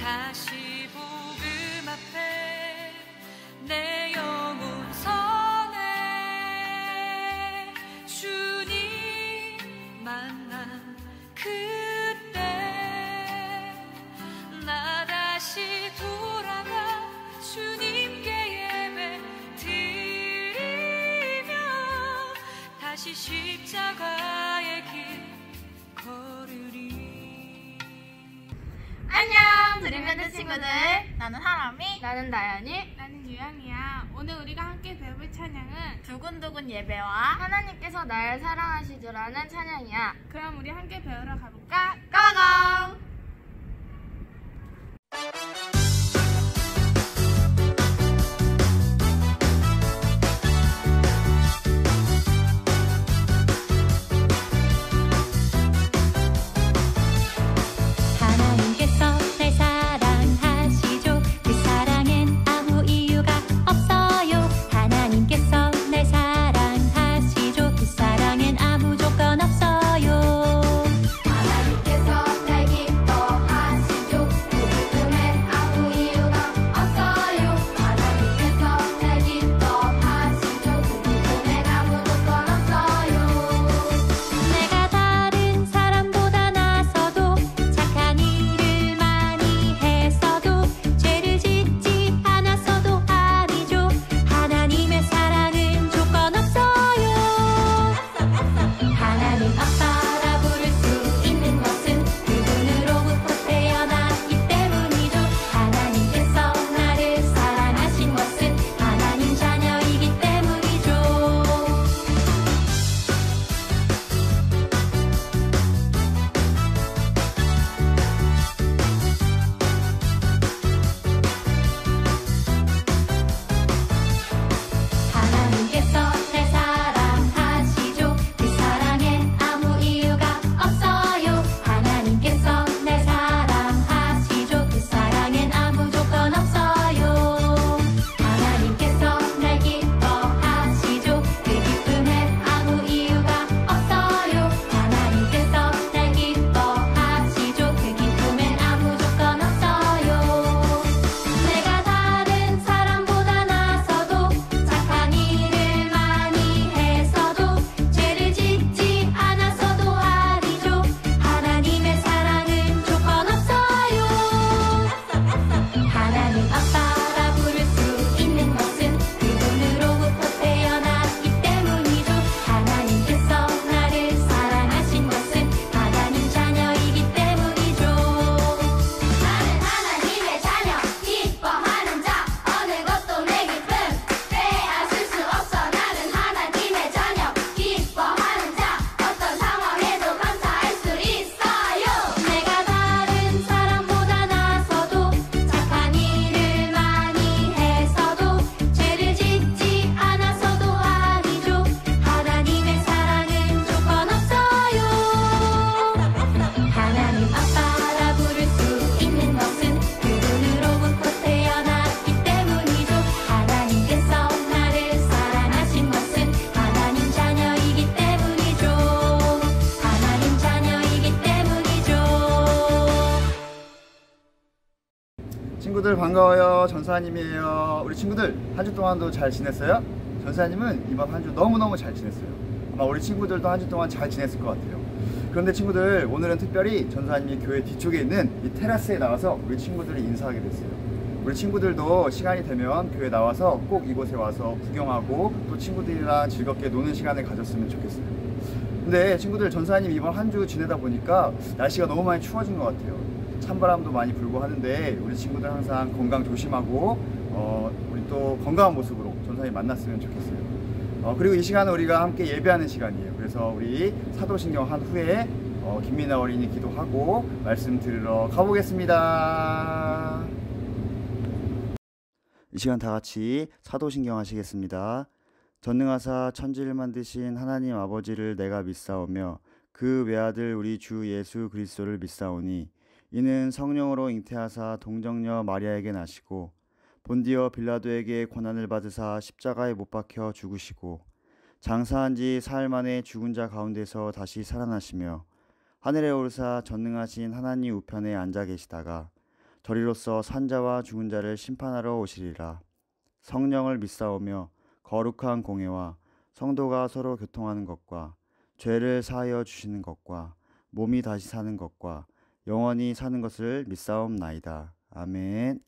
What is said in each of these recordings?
다시 복음 앞에 내 영혼 선해 주님 만난 그때 나 다시 돌아가 주님께 예배 드리며 다시 십자가의 길 걸으리. 안녕 드림밴드 친구들, 나는 하람이, 나는 나연이, 나는 유영이야. 오늘 우리가 함께 배울 찬양은 두근두근 예배와 하나님께서 날 사랑하시더라는 찬양이야. 그럼 우리 함께 배우러 가볼까? 고고! 하나님께서 날 사랑하시죠. 그 사랑엔 아무 이유가 없어요. 하나님께서 날 사랑하시죠. 그 사랑엔 아무 조건 없어요. 하나님께서 날 기뻐하시죠. 그 기쁨엔 아무 이유가 없어요. 하나님께서 날 기뻐하시죠. 그 기쁨엔 아무 조건 없어요. 내가 다른 사람보다 나서도 착한 일을 많이 했어도 죄를 짓지 않았어도 아니죠. 하나님의 사랑은 조건 없어요. 하나님 아빠라 부를 수 있는 것은 그분으로부터 태어났기 때문이죠. 하나님께서 나를 사랑하신 것은 하나님 자녀이기 때문이죠. 하나님께서 날 사랑하시죠. 그 사랑엔 아무 이유가 없어요. 하나님께서 날 사랑하시죠. 그 사랑엔 아무 조건 없어요. 하나님께서 날 기뻐하시죠. 그 기쁨엔 아무 이유가 없어요. 하나님께서 날 기뻐하시죠. 그 기쁨엔 아무 조건 없어요. 내가 다른 사람보다 나서도 착한 일을 많이 했어도 죄를 짓지 않았어도 아니죠. 하나님의 사랑은 조건 없어요. 하나님 아빠라 부를 수 있는 것은 그분으로부터 태어났기 때문이죠. 하나님께서 나를 사랑하신 것은 하나님 자녀이기 때문이죠. 나는 하나님의 자녀, 기뻐하는 자, 어느 것도 내 기쁨 빼앗을 수 없어. 나는 하나님의 자녀, 기뻐하는 자, 어떤 상황에도 감사할 수 있어요. 내가 다른 사람보다 나서도 착한 일을 많이 했어도 죄를 짓지 않았어도 아니죠. 하나님의 사랑은 조건 없어요. 하나님 아빠라 부를 수 있는 것은 그분으로부터 태어났기 때문이죠. 하나님께서 나를 사랑하신 것은 하나님 자녀이기 때문이죠. 하나님 자녀이기 때문이죠. 친구들 반가워요. 전사님이에요. 우리 친구들 한 주 동안도 잘 지냈어요? 전사님은 이번 한 주 너무너무 잘 지냈어요. 아마 우리 친구들도 한 주 동안 잘 지냈을 것 같아요. 그런데 친구들, 오늘은 특별히 전사님이 교회 뒤쪽에 있는 이 테라스에 나와서 우리 친구들이 인사하게 됐어요. 우리 친구들도 시간이 되면 교회 나와서 꼭 이곳에 와서 구경하고 또 친구들이랑 즐겁게 노는 시간을 가졌으면 좋겠어요. 근데 친구들, 전사님 이번 한 주 지내다 보니까 날씨가 너무 많이 추워진 것 같아요. 찬바람도 많이 불고 하는데 우리 친구들 항상 건강 조심하고 우리 또 건강한 모습으로 전사님 만났으면 좋겠어요. 그리고 이 시간은 우리가 함께 예배하는 시간이에요. 그래서 우리 사도신경 한 후에 김민아 어린이 기도하고 말씀 들으러 가보겠습니다. 이 시간 다 같이 사도신경 하시겠습니다. 전능하사 천지를 만드신 하나님 아버지를 내가 믿사오며 그 외아들 우리 주 예수 그리스도를 믿사오니 이는 성령으로 잉태하사 동정녀 마리아에게 나시고 본디어 빌라도에게 고난을 받으사 십자가에 못 박혀 죽으시고 장사한 지 사흘 만에 죽은 자 가운데서 다시 살아나시며 하늘에 오르사 전능하신 하나님 우편에 앉아 계시다가 저리로서 산자와 죽은 자를 심판하러 오시리라. 성령을 믿사오며 거룩한 공회와 성도가 서로 교통하는 것과 죄를 사하여 주시는 것과 몸이 다시 사는 것과 영원히 사는 것을 믿사옵나이다. 아멘.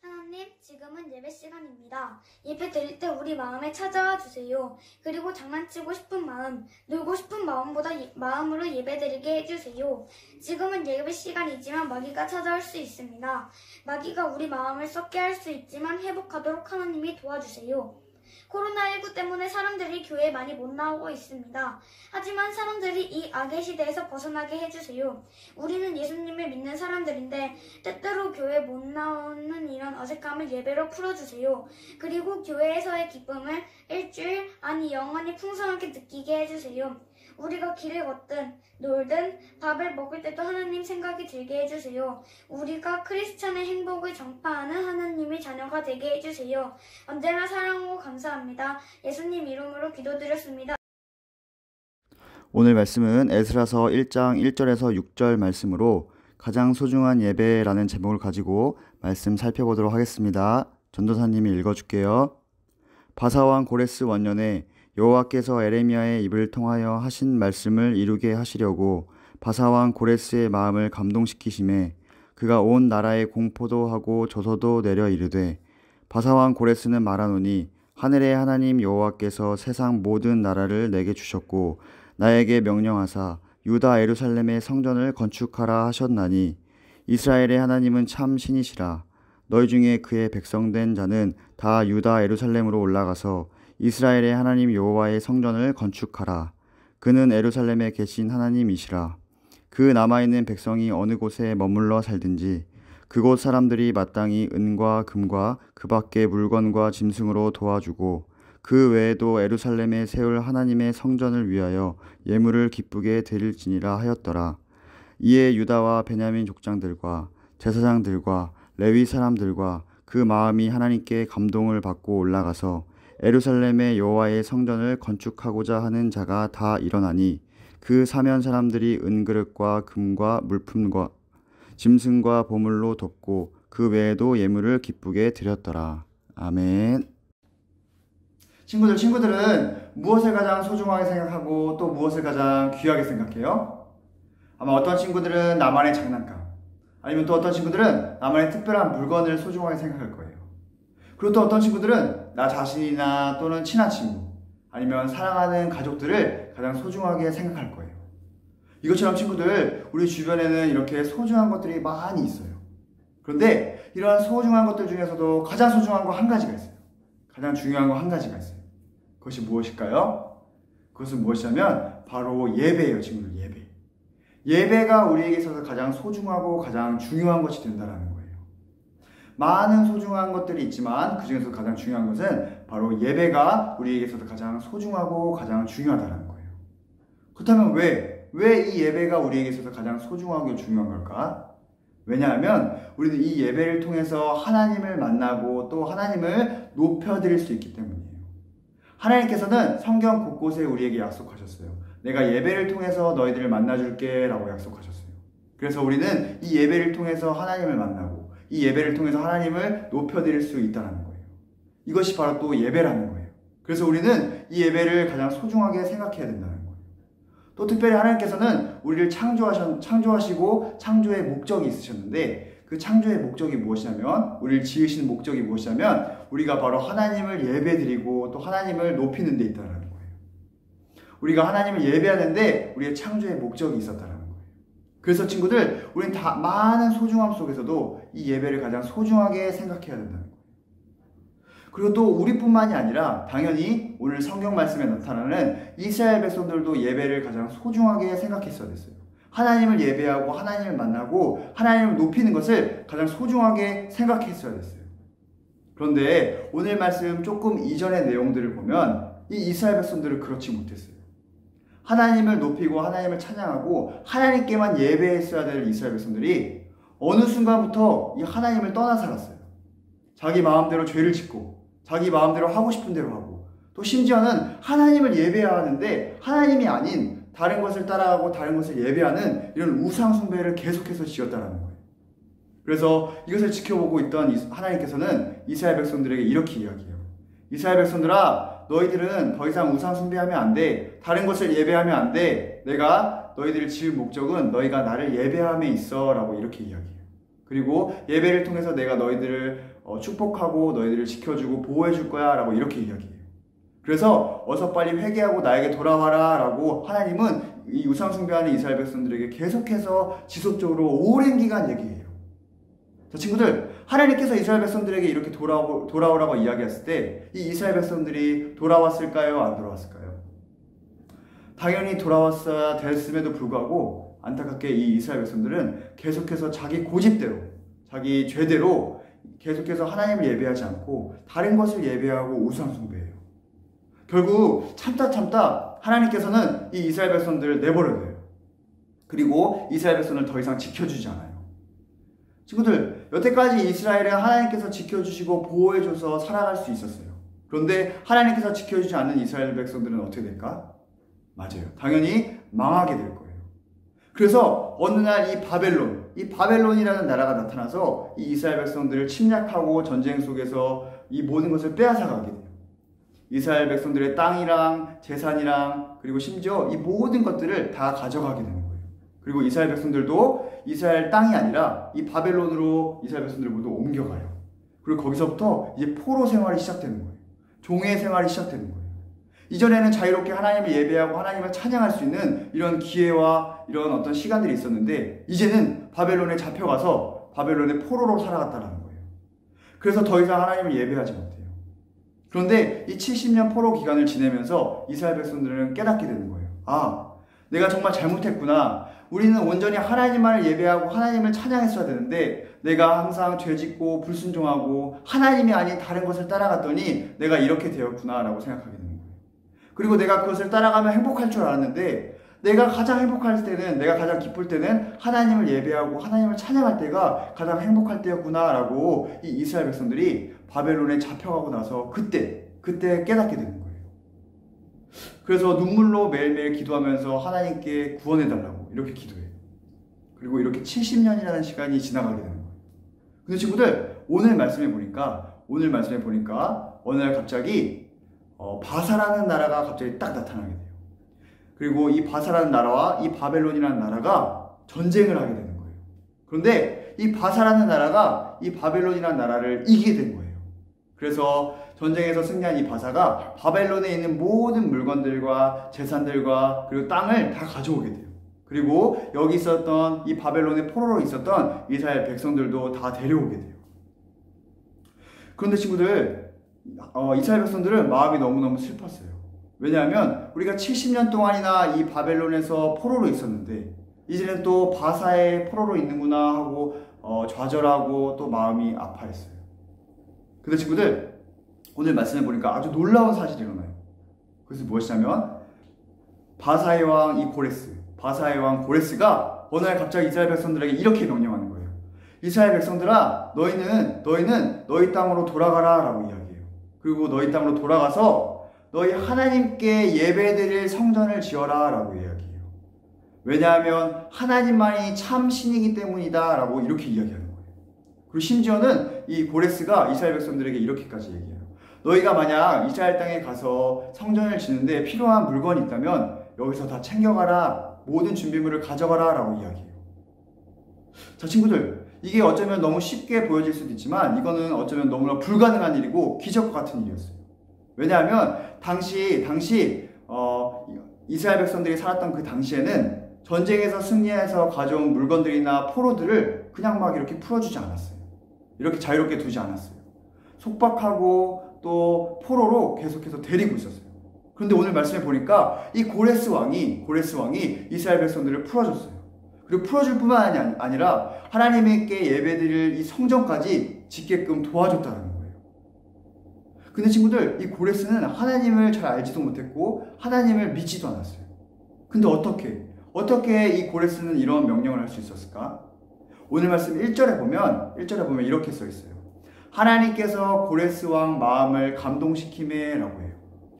하나님, 지금은 예배 시간입니다. 예배 드릴 때 우리 마음에 찾아와 주세요. 그리고 장난치고 싶은 마음, 놀고 싶은 마음보다 마음으로 예배 드리게 해주세요. 지금은 예배 시간이지만 마귀가 찾아올 수 있습니다. 마귀가 우리 마음을 썩게 할 수 있지만 회복하도록 하나님이 도와주세요. 코로나19 때문에 사람들이 교회에 많이 못 나오고 있습니다. 하지만 사람들이 이 악의 시대에서 벗어나게 해주세요. 우리는 예수님을 믿는 사람들인데 때때로 교회에 못 나오는 이런 어색함을 예배로 풀어주세요. 그리고 교회에서의 기쁨을 일주일, 아니 영원히 풍성하게 느끼게 해주세요. 우리가 길을 걷든 놀든 밥을 먹을 때도 하나님 생각이 들게 해주세요. 우리가 크리스찬의 행복을 전파하는 하나님의 자녀가 되게 해주세요. 언제나 사랑하고 감사합니다. 예수님 이름으로 기도드렸습니다. 오늘 말씀은 에스라서 1장 1절에서 6절 말씀으로 가장 소중한 예배라는 제목을 가지고 말씀 살펴보도록 하겠습니다. 전도사님이 읽어줄게요. 바사왕 고레스 원년에 여호와께서 에레미야의 입을 통하여 하신 말씀을 이루게 하시려고 바사왕 고레스의 마음을 감동시키심에 그가 온 나라에 공포도 하고 조서도 내려 이르되 바사왕 고레스는 말하노니 하늘의 하나님 여호와께서 세상 모든 나라를 내게 주셨고 나에게 명령하사 유다 예루살렘의 성전을 건축하라 하셨나니 이스라엘의 하나님은 참 신이시라. 너희 중에 그의 백성된 자는 다 유다 예루살렘으로 올라가서 이스라엘의 하나님 여호와의 성전을 건축하라. 그는 예루살렘에 계신 하나님이시라. 그 남아있는 백성이 어느 곳에 머물러 살든지 그곳 사람들이 마땅히 은과 금과 그 밖의 물건과 짐승으로 도와주고 그 외에도 예루살렘에 세울 하나님의 성전을 위하여 예물을 기쁘게 드릴지니라 하였더라. 이에 유다와 베냐민 족장들과 제사장들과 레위 사람들과 그 마음이 하나님께 감동을 받고 올라가서 예루살렘의 여호와의 성전을 건축하고자 하는 자가 다 일어나니 그 사면 사람들이 은그릇과 금과 물품과 짐승과 보물로 덮고 그 외에도 예물을 기쁘게 드렸더라. 아멘. 친구들은 무엇을 가장 소중하게 생각하고 또 무엇을 가장 귀하게 생각해요? 아마 어떤 친구들은 나만의 장난감, 아니면 또 어떤 친구들은 나만의 특별한 물건을 소중하게 생각할 거예요. 그리고 또 어떤 친구들은 나 자신이나 또는 친한 친구, 아니면 사랑하는 가족들을 가장 소중하게 생각할 거예요. 이것처럼 친구들, 우리 주변에는 이렇게 소중한 것들이 많이 있어요. 그런데 이러한 소중한 것들 중에서도 가장 소중한 거 한 가지가 있어요. 가장 중요한 거 한 가지가 있어요. 그것이 무엇일까요? 그것은 무엇이냐면 바로 예배예요, 친구들. 예배. 예배가 우리에게 있어서 가장 소중하고 가장 중요한 것이 된다는 거예요. 많은 소중한 것들이 있지만 그 중에서 가장 중요한 것은 바로 예배가 우리에게 있어서 가장 소중하고 가장 중요하다는 거예요. 그렇다면 왜 이 예배가 우리에게 있어서 가장 소중하고 중요한 걸까? 왜냐하면 우리는 이 예배를 통해서 하나님을 만나고 또 하나님을 높여드릴 수 있기 때문이에요. 하나님께서는 성경 곳곳에 우리에게 약속하셨어요. 내가 예배를 통해서 너희들을 만나줄게 라고 약속하셨어요. 그래서 우리는 이 예배를 통해서 하나님을 만나고 이 예배를 통해서 하나님을 높여드릴 수 있다는 거예요. 이것이 바로 또 예배라는 거예요. 그래서 우리는 이 예배를 가장 소중하게 생각해야 된다는 거예요. 또 특별히 하나님께서는 우리를 창조하시고 창조의 목적이 있으셨는데 그 창조의 목적이 무엇이냐면, 우리를 지으신 목적이 무엇이냐면 우리가 바로 하나님을 예배드리고 또 하나님을 높이는 데 있다는 거예요. 우리가 하나님을 예배하는데 우리의 창조의 목적이 있었다는 거예요. 그래서 친구들, 우리는 다 많은 소중함 속에서도 이 예배를 가장 소중하게 생각해야 된다는 거예요. 그리고 또 우리뿐만이 아니라 당연히 오늘 성경 말씀에 나타나는 이스라엘 백성들도 예배를 가장 소중하게 생각했어야 됐어요. 하나님을 예배하고 하나님을 만나고 하나님을 높이는 것을 가장 소중하게 생각했어야 됐어요. 그런데 오늘 말씀 조금 이전의 내용들을 보면 이 이스라엘 백성들은 그렇지 못했어요. 하나님을 높이고 하나님을 찬양하고 하나님께만 예배했어야 될 이스라엘 백성들이 어느 순간부터 이 하나님을 떠나 살았어요. 자기 마음대로 죄를 짓고 자기 마음대로 하고 싶은 대로 하고, 또 심지어는 하나님을 예배해야 하는데 하나님이 아닌 다른 것을 따라하고 다른 것을 예배하는 이런 우상 숭배를 계속해서 지었다는 거예요. 그래서 이것을 지켜보고 있던 하나님께서는 이스라엘 백성들에게 이렇게 이야기해요. 이스라엘 백성들아, 너희들은 더 이상 우상 숭배하면 안 돼. 다른 것을 예배하면 안 돼. 내가 너희들을 지은 목적은 너희가 나를 예배함에 있어 라고 이렇게 이야기해요. 그리고 예배를 통해서 내가 너희들을 축복하고 너희들을 지켜주고 보호해줄 거야 라고 이렇게 이야기해요. 그래서 어서 빨리 회개하고 나에게 돌아와라 라고 하나님은 이 우상 숭배하는 이스라엘 백성들에게 계속해서 지속적으로 오랜 기간 얘기해요. 자, 친구들, 하나님께서 이스라엘 백성들에게 이렇게 돌아오라고 이야기했을 때 이 이스라엘 백성들이 돌아왔을까요? 안 돌아왔을까요? 당연히 돌아왔어야 됐음에도 불구하고 안타깝게 이 이스라엘 백성들은 계속해서 자기 고집대로, 자기 죄대로 계속해서 하나님을 예배하지 않고 다른 것을 예배하고 우상 숭배해요. 결국 참다 하나님께서는 이 이스라엘 백성들을 내버려둬요. 그리고 이스라엘 백성을 더 이상 지켜주지 않아요. 친구들, 여태까지 이스라엘은 하나님께서 지켜주시고 보호해줘서 살아갈 수 있었어요. 그런데 하나님께서 지켜주지 않는 이스라엘 백성들은 어떻게 될까? 맞아요. 당연히 망하게 될 거예요. 그래서 어느 날 이 바벨론이라는 나라가 나타나서 이 이스라엘 백성들을 침략하고 전쟁 속에서 이 모든 것을 빼앗아가게 돼요. 이스라엘 백성들의 땅이랑 재산이랑 그리고 심지어 이 모든 것들을 다 가져가게 되는 거예요. 그리고 이스라엘 백성들도 이스라엘 땅이 아니라 이 바벨론으로 이스라엘 백성들을 모두 옮겨가요. 그리고 거기서부터 이제 포로 생활이 시작되는 거예요. 종의 생활이 시작되는 거예요. 이전에는 자유롭게 하나님을 예배하고 하나님을 찬양할 수 있는 이런 기회와 이런 어떤 시간들이 있었는데 이제는 바벨론에 잡혀가서 바벨론의 포로로 살아갔다는 거예요. 그래서 더 이상 하나님을 예배하지 못해요. 그런데 이 70년 포로 기간을 지내면서 이스라엘 백성들은 깨닫게 되는 거예요. 아, 내가 정말 잘못했구나. 우리는 온전히 하나님만을 예배하고 하나님을 찬양했어야 되는데 내가 항상 죄짓고 불순종하고 하나님이 아닌 다른 것을 따라갔더니 내가 이렇게 되었구나 라고 생각하게 되는 거예요. 그리고 내가 그것을 따라가면 행복할 줄 알았는데 내가 가장 행복할 때는, 내가 가장 기쁠 때는 하나님을 예배하고 하나님을 찬양할 때가 가장 행복할 때였구나 라고 이 이스라엘 백성들이 바벨론에 잡혀가고 나서 그때 깨닫게 되는 거예요. 그래서 눈물로 매일매일 기도하면서 하나님께 구원해달라고 이렇게 기도해요. 그리고 이렇게 70년이라는 시간이 지나가게 되는 거예요. 근데 친구들, 오늘 말씀해 보니까 어느 날 갑자기 바사라는 나라가 갑자기 딱 나타나게 돼요. 그리고 이 바사라는 나라와 이 바벨론이라는 나라가 전쟁을 하게 되는 거예요. 그런데 이 바사라는 나라가 이 바벨론이라는 나라를 이기게 된 거예요. 그래서 전쟁에서 승리한 이 바사가 바벨론에 있는 모든 물건들과 재산들과 그리고 땅을 다 가져오게 돼요. 그리고 여기 있었던 이 바벨론의 포로로 있었던 이스라엘 백성들도 다 데려오게 돼요. 그런데 친구들, 이스라엘 백성들은 마음이 너무너무 슬펐어요. 왜냐하면 우리가 70년 동안이나 이 바벨론에서 포로로 있었는데 이제는 또 바사의 포로로 있는구나 하고 좌절하고 또 마음이 아파했어요. 근데 친구들, 오늘 말씀해 보니까 아주 놀라운 사실이 일어나요. 그것이 무엇이냐면 바사의 왕 고레스가 어느 날 갑자기 이스라엘 백성들에게 이렇게 명령하는 거예요. 이스라엘 백성들아, 너희는 너희 땅으로 돌아가라 라고 이야기해요. 그리고 너희 땅으로 돌아가서 너희 하나님께 예배드릴 성전을 지어라 라고 이야기해요. 왜냐하면 하나님만이 참 신이기 때문이다 라고 이렇게 이야기하는 거예요. 그리고 심지어는 이 고레스가 이스라엘 백성들에게 이렇게까지 얘기해요. 너희가 만약 이스라엘 땅에 가서 성전을 짓는데 필요한 물건이 있다면 여기서 다 챙겨가라, 모든 준비물을 가져가라 라고 이야기해요. 자, 친구들, 이게 어쩌면 너무 쉽게 보여질 수도 있지만 이거는 어쩌면 너무나 불가능한 일이고 기적과 같은 일이었어요. 왜냐하면 당시 이스라엘 백성들이 살았던 그 당시에는 전쟁에서 승리해서 가져온 물건들이나 포로들을 그냥 막 이렇게 풀어주지 않았어요. 이렇게 자유롭게 두지 않았어요. 속박하고 또 포로로 계속해서 데리고 있었어요. 그런데 오늘 말씀해 보니까 이 고레스 왕이 이스라엘 백성들을 풀어줬어요. 그리고 풀어줄 뿐만 아니라 하나님께 예배드릴 이 성전까지 짓게끔 도와줬다는 거예요. 근데 친구들, 이 고레스는 하나님을 잘 알지도 못했고 하나님을 믿지도 않았어요. 근데 어떻게 이 고레스는 이런 명령을 할 수 있었을까? 오늘 말씀 1절에 보면 이렇게 써 있어요. 하나님께서 고레스 왕 마음을 감동시키매 라고 해요.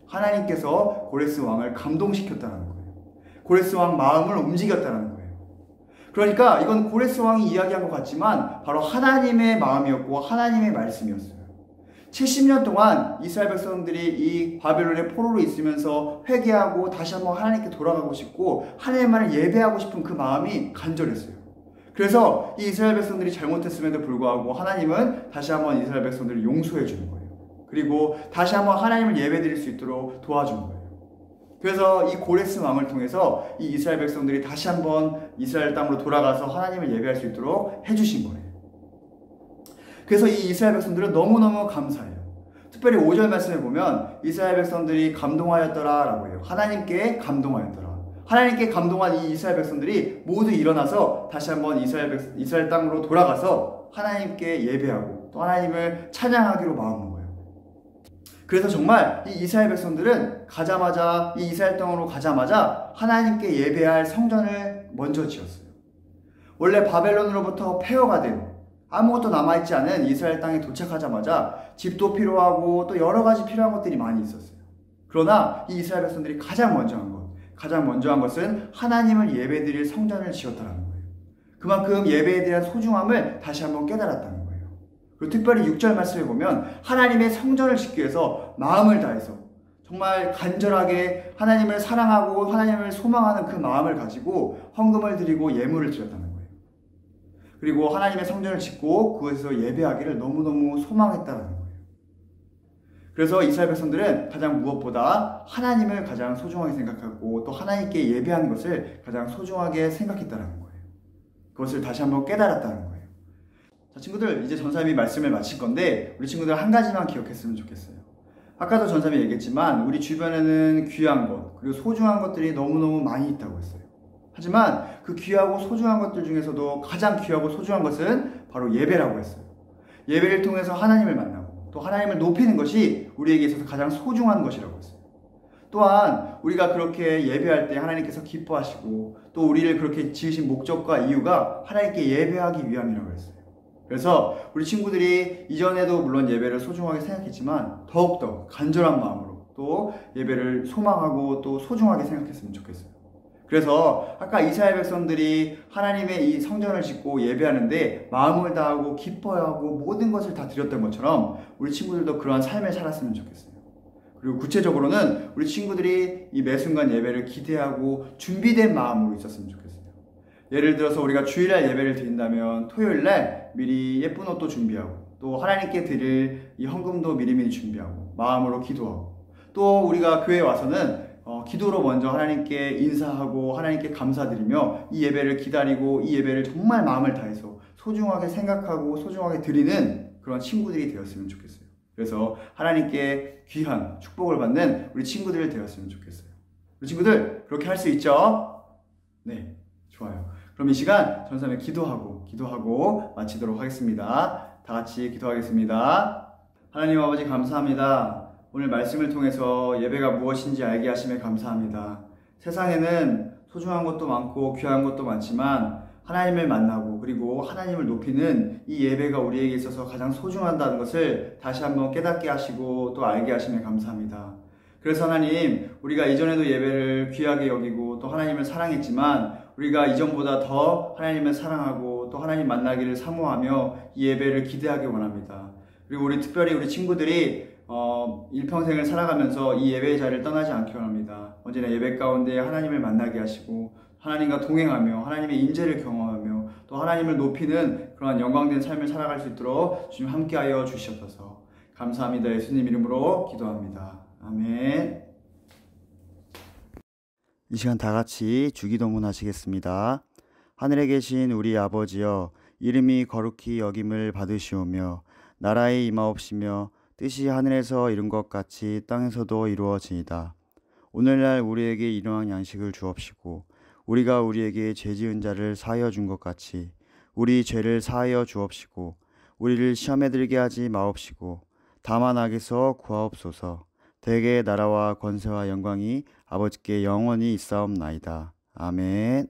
하나님께서 고레스 왕을 감동시켰다는 거예요. 고레스 왕 마음을 움직였다는 거예요. 그러니까 이건 고레스 왕이 이야기한 것 같지만 바로 하나님의 마음이었고 하나님의 말씀이었어요. 70년 동안 이스라엘 백성들이 이 바벨론의 포로로 있으면서 회개하고 다시 한번 하나님께 돌아가고 싶고 하나님만을 예배하고 싶은 그 마음이 간절했어요. 그래서 이 이스라엘 백성들이 잘못했음에도 불구하고 하나님은 다시 한번 이스라엘 백성들을 용서해 주는 거예요. 그리고 다시 한번 하나님을 예배드릴 수 있도록 도와준 거예요. 그래서 이 고레스 왕을 통해서 이 이스라엘 백성들이 다시 한번 이스라엘 땅으로 돌아가서 하나님을 예배할 수 있도록 해주신 거예요. 그래서 이 이스라엘 백성들은 너무너무 감사해요. 특별히 5절 말씀에 보면 이스라엘 백성들이 감동하였더라 라고 해요. 하나님께 감동하였더라. 하나님께 감동한 이 이스라엘 백성들이 모두 일어나서 다시 한번 이스라엘 땅으로 돌아가서 하나님께 예배하고 또 하나님을 찬양하기로 마음먹은 거예요. 그래서 정말 이 이스라엘 백성들은 가자마자 이 이스라엘 땅으로 가자마자 하나님께 예배할 성전을 먼저 지었어요. 원래 바벨론으로부터 폐허가 된 아무것도 남아있지 않은 이스라엘 땅에 도착하자마자 집도 필요하고 또 여러 가지 필요한 것들이 많이 있었어요. 그러나 이 이스라엘 백성들이 가장 먼저 한 것은 하나님을 예배드릴 성전을 지었다는 거예요. 그만큼 예배에 대한 소중함을 다시 한번 깨달았다는 거예요. 그리고 특별히 6절 말씀에 보면 하나님의 성전을 짓기 위해서 마음을 다해서 정말 간절하게 하나님을 사랑하고 하나님을 소망하는 그 마음을 가지고 헌금을 드리고 예물을 드렸다는 거예요. 그리고 하나님의 성전을 짓고 그곳에서 예배하기를 너무너무 소망했다는 거예요. 그래서 이스라엘 백성들은 가장 무엇보다 하나님을 가장 소중하게 생각하고 또 하나님께 예배하는 것을 가장 소중하게 생각했다는 거예요. 그것을 다시 한번 깨달았다는 거예요. 자, 친구들, 이제 전사님이 말씀을 마칠 건데 우리 친구들 한 가지만 기억했으면 좋겠어요. 아까도 전사님이 얘기했지만 우리 주변에는 귀한 것 그리고 소중한 것들이 너무너무 많이 있다고 했어요. 하지만 그 귀하고 소중한 것들 중에서도 가장 귀하고 소중한 것은 바로 예배라고 했어요. 예배를 통해서 하나님을 만나고 또 하나님을 높이는 것이 우리에게 있어서 가장 소중한 것이라고 했어요. 또한 우리가 그렇게 예배할 때 하나님께서 기뻐하시고 또 우리를 그렇게 지으신 목적과 이유가 하나님께 예배하기 위함이라고 했어요. 그래서 우리 친구들이 이전에도 물론 예배를 소중하게 생각했지만 더욱더 간절한 마음으로 또 예배를 소망하고 또 소중하게 생각했으면 좋겠어요. 그래서 아까 이스라엘 백성들이 하나님의 이 성전을 짓고 예배하는데 마음을 다하고 기뻐하고 모든 것을 다 드렸던 것처럼 우리 친구들도 그러한 삶을 살았으면 좋겠어요. 그리고 구체적으로는 우리 친구들이 이 매 순간 예배를 기대하고 준비된 마음으로 있었으면 좋겠어요. 예를 들어서 우리가 주일날 예배를 드린다면 토요일날 미리 예쁜 옷도 준비하고 또 하나님께 드릴 이 헌금도 미리미리 준비하고 마음으로 기도하고 또 우리가 교회에 와서는 기도로 먼저 하나님께 인사하고 하나님께 감사드리며 이 예배를 기다리고 이 예배를 정말 마음을 다해서 소중하게 생각하고 소중하게 드리는 그런 친구들이 되었으면 좋겠어요. 그래서 하나님께 귀한 축복을 받는 우리 친구들이 되었으면 좋겠어요. 우리 친구들 그렇게 할 수 있죠? 네, 좋아요. 그럼 이 시간 전사님 기도하고 마치도록 하겠습니다. 다 같이 기도하겠습니다. 하나님 아버지 감사합니다. 오늘 말씀을 통해서 예배가 무엇인지 알게 하심에 감사합니다. 세상에는 소중한 것도 많고 귀한 것도 많지만 하나님을 만나고 그리고 하나님을 높이는 이 예배가 우리에게 있어서 가장 소중하다는 것을 다시 한번 깨닫게 하시고 또 알게 하심에 감사합니다. 그래서 하나님, 우리가 이전에도 예배를 귀하게 여기고 또 하나님을 사랑했지만 우리가 이전보다 더 하나님을 사랑하고 또 하나님 만나기를 사모하며 이 예배를 기대하기 원합니다. 그리고 우리 특별히 우리 친구들이 일평생을 살아가면서 이 예배의 자리를 떠나지 않기 원합니다. 언제나 예배 가운데 하나님을 만나게 하시고 하나님과 동행하며 하나님의 인재를 경험하며 또 하나님을 높이는 그러한 영광된 삶을 살아갈 수 있도록 주님 함께하여 주시옵소서. 감사합니다. 예수님 이름으로 기도합니다. 아멘. 이 시간 다 같이 주기도문 하시겠습니다. 하늘에 계신 우리 아버지여, 이름이 거룩히 여김을 받으시오며 나라의 임하옵시며 뜻이 하늘에서 이룬 것 같이 땅에서도 이루어지이다. 오늘날 우리에게 일용할 양식을 주옵시고 우리가 우리에게 죄 지은 자를 사하여 준 것 같이 우리 죄를 사하여 주옵시고 우리를 시험에 들게 하지 마옵시고 다만 악에서 구하옵소서. 대개의 나라와 권세와 영광이 아버지께 영원히 있사옵나이다. 아멘.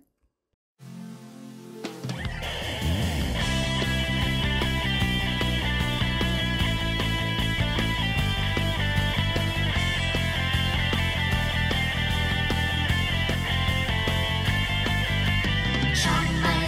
정말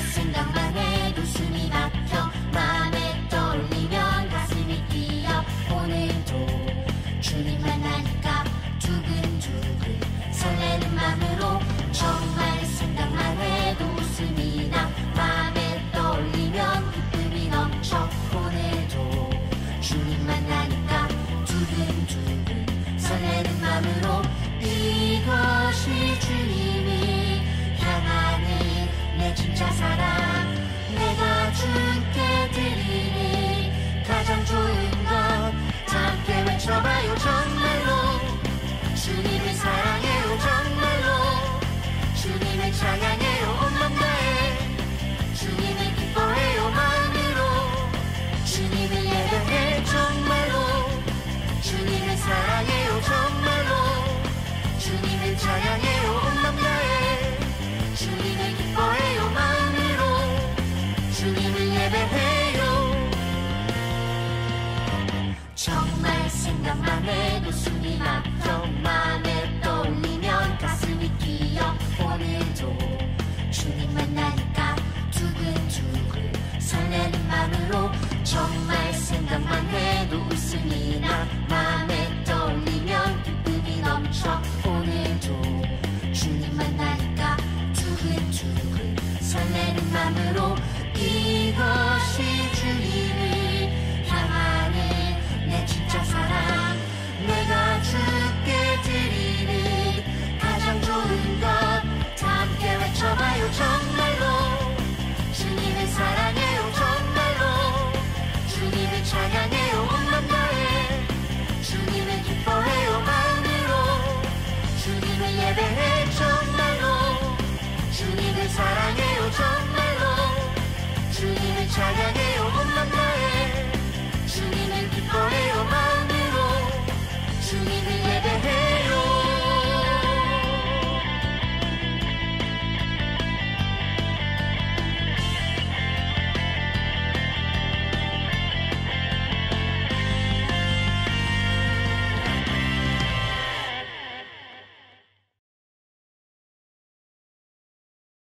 정말 생각만 해도 숨이 막혀 맘에 떠올리면 가슴이 뛰어 오늘도 주님 만나니까 두근두근 설레는 마음으로 정말 생각만 해